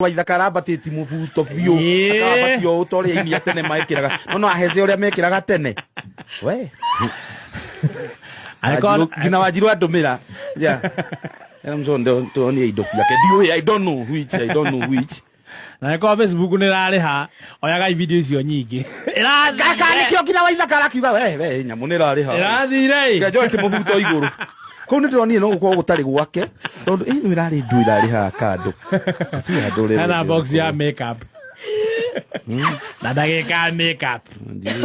Waithaka arabatĩti mũbuto biũ akabatio ũtore ini atene maĩkĩraga no aheze ũrĩa mekĩraga tene we ngina Wanjiru andũmĩra yeah I'm so don't indo ciake I don't know which na kwa Facebook nĩ rarĩha oyaga video icio nyingĩ kaka nĩkĩo ngina Waithaka arakiuga we nyamũ nĩ rarĩha ĩrathire njoe kĩmũbuto igũrũ kau nĩ ndĩronire no gũkorwo gũtarĩ gwake tondũ ĩno ĩrarĩ ndu ĩrarĩha kando kana box ya makeup na ndagĩka makeup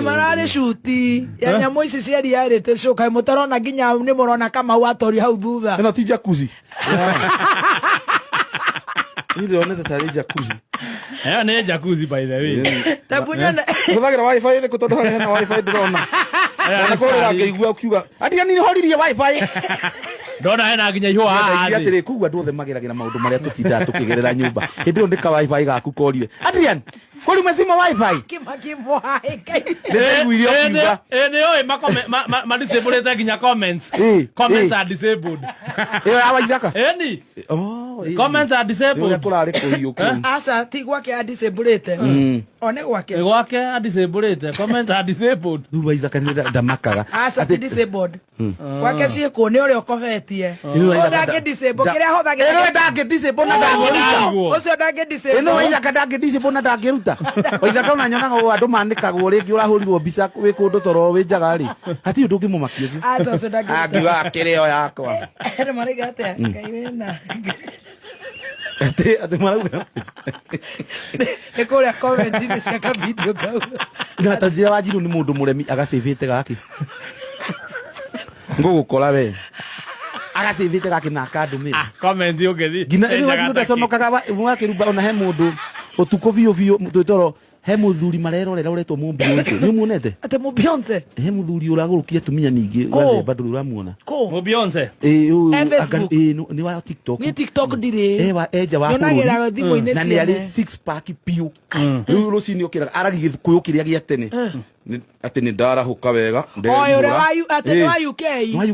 mararĩ shuti ya nyamũ ici ciarĩte coka mũtarona nginya nĩ mũrona Kamau atori hau thutha ĩno ti jacuzzi nĩ ndĩronete tarĩ jacuzzi ĩyo nĩ jacuzzi by the way tabunyana hũthagĩra wifi ĩrĩkũ tondũ harĩa hena wifi ndĩrona na kũrĩa ngĩigua ukiuga atia nĩ horirie wifi ndona hena nginya ihũa haha thĩ atĩrĩ kugua andũ othe mageragĩra maũndũ marĩa tũtindaga tũkĩgerera nyũmba hĩndĩ ĩyo ndĩka wifi gaku korire Adrian kũrĩ umezima wifi kimakimbo hai ndĩraiguire ukiuga nĩ oĩ ma disable nginya comments are disabled ĩyo ya Waithaka eni comments are disabled kũrarĩ kũhiũka asa ti gwake disable one gwake disable comments are disabled rĩu Waithaka nĩ ndamakaga asa ti disabled gwake ciĩkũ nĩ ũrĩa ũkobetie ndangĩ disable kĩrĩa hũthagĩra ĩno ndangĩ disable na ndangĩruta ũcio ndangĩ disable ĩno Waithaka ndangĩ disable na ndangĩruta Waithaka ona nyonaga andũ manĩkagwo rĩngĩ ũrahũrirwo mbica wĩ kũndũ toro wĩ njaga rĩ hatirĩ ũndũ ũngĩmũmakia ũcio asa ũcio ndangĩ akiuga kĩrĩo yakwa marĩga atĩa Ngai wĩna atĩ marauga nĩ kũrĩa comment-inĩ cia ka video kau na ta njĩra Wanjiru nĩ mũndũ mũremi agacĩbĩte gake ngũgũkora we agacĩbĩte gake na akandũmĩra comment ũngĩthi ngina ĩno Wanjiru ndaconokaga mwakĩrumba ona he mũndũ ũtukũ biũ biũ twĩtoro he mũthuri marerorera ũretwo Beyonce nĩ muonete ate Beyonce he mũthuri ũragũrũkia tumia ningĩ wathemba ndũrĩ ũramuona Beyonce nĩ wa TikTok ni TikTok ndire enja wa nyonagira thimũ-inĩ na nĩ arĩ six pack piũ rĩu rũcinĩ ũkĩraga aragi gĩkũyũ kĩrĩa gĩa tene atĩ nĩ ndarahũka wega ũrĩa wa UK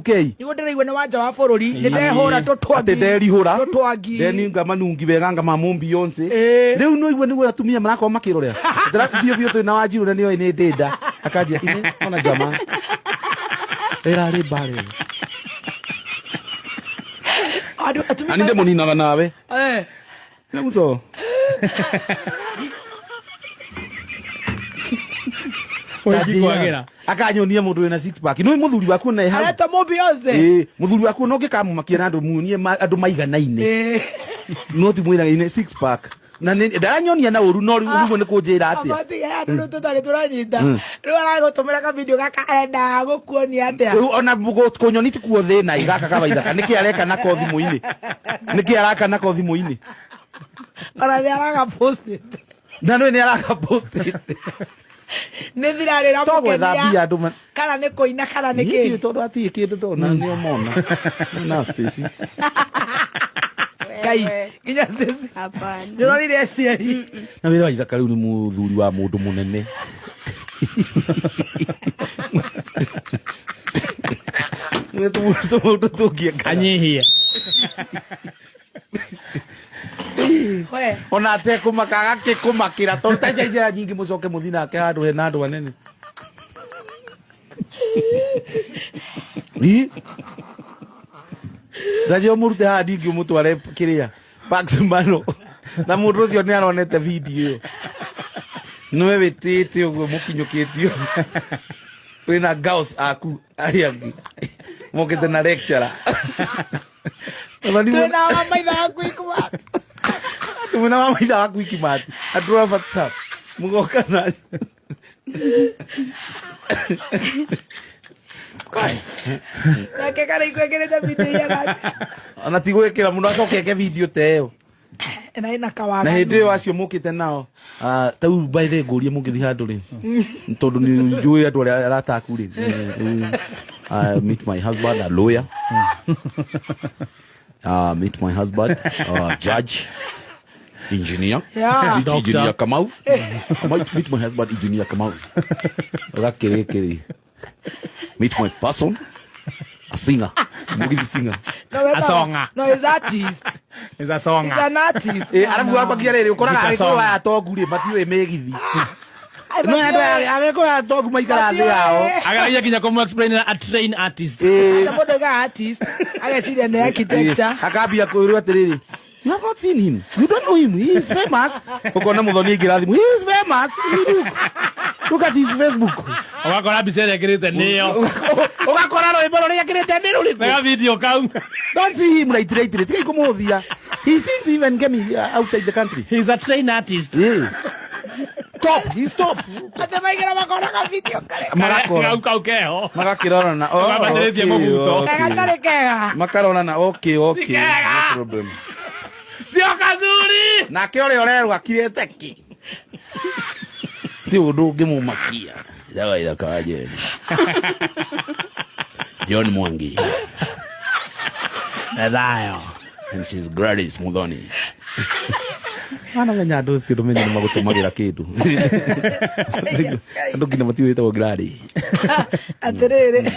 nĩguo ndĩraigua nĩ wanja wa bũrũri nĩ ndehũra atĩ nderihũra tũtwangi theni ngamanungi wega ngama Beyonce rĩu no igua nĩguo atumia marakorwo makĩrorera biũ biũ twĩ na Wanjiru na nĩoĩ nĩ ndĩnda akanjia ine ona jama ĩrarĩ mbarĩ atumia ani ndĩmũninaga nawe nĩ mũco akanyonia mũndũ wĩna six pack no mũthuri waku na hau areta Beyonce mũthuri waku no ngĩkamũmakia na andũ muonie andũ maiganaine no ti mwĩraga six pack na ndaranyonia na ũru no rĩu nĩ kũnjĩra atĩa andũ tũtarĩ tũranyita rĩu aragũtũmĩra ka video gaka enda gũkuonia atĩa rĩu ona kũnyoni ti kuo thĩna igaka ka Waithaka nĩkĩ areka nako thimũ-inĩ nĩkĩ araka nako thimũ-inĩ ona nĩ araga post na nĩ araga post nĩ thirarĩra mũkenia andũ kana nĩ kũina kana nĩ kĩ tondũ atirĩ kĩndũ ndona nĩo mona na Stacy Ngai nginya Stacy hapana ndĩronire aciari na wĩra Waithaka rĩu nĩ mũthuri wa mũndũ mũnene mũndũ tũngĩeka anyihie ona atekũmaka agakĩkũmakĩra tondũ ta njĩra nyingĩ mũcoke mũthi nake handũ hena andũ anene ndanjio mũrute haha ningĩ ũmũtware kĩrĩa Paxmano na mũndũ ũcio nĩ aronete video ĩyo nĩwe wĩtĩte ũguo mũkinyũkĩtio wĩna gaos aku arĩa angĩ mokĩte na lecturer twĩna wa maitha waku ikumati twĩna wa maitha waku ikimati andũ a WhatsApp mũgoka na nake kana ikwekĩrĩte video ya rati ona ti gwĩkĩra mũndũ acokeke video ta ĩyo na ina kawaga na hĩndĩ ĩyo acio mũkĩte nao tau by the ngũrie mũngĩthi handũ rĩ tondũ nĩ njũĩ andũ arĩa arataku rĩ meet my husband a lawyer meet my husband judge engineer engineer Kamau meet my husband engineer Kamau gakĩrĩkĩrĩ meet my person a singer mugithi singer a songa no is artist Is a song. He's an artist. Arabu hapa kiarere ukoraga ariko ya togu ri matiwe megithi. No ariko ya togu maikara thi yao. Agaragia kinya komu explain a train artist. Somebody ga artist. Agacira ne architecture. Akabia kuiru atiriri. You have not seen him. You don't know him. He is famous. Ukona muthoni ngirathimu. He is famous. Look at his Facebook. Ugakora bicere kirite niyo. Ugakora ro iboro ria kirite niru ri. Mega video kau. Don't see him right. Tikai kumuthia. He seems even came outside the country. He's a train artist. Yeah. Top. He's top. Ate maigira makora ka video kare. Magakora. Kau keho. Magakirora na. Oh. Mabateretie mubuto. Kagatare kega. Makarona na. Okay. No problem. Sio kazuri. Na kä å rä akirete ki ti å ndå å ngä må makia jagaitha ka jeni John Mwangi Thayo. and she's Gladys Muthoni anamenya andå å cio ndå menye nä magå tå magä ra kä ndå andå nginya matiwä tagwo Gladys Atiriri.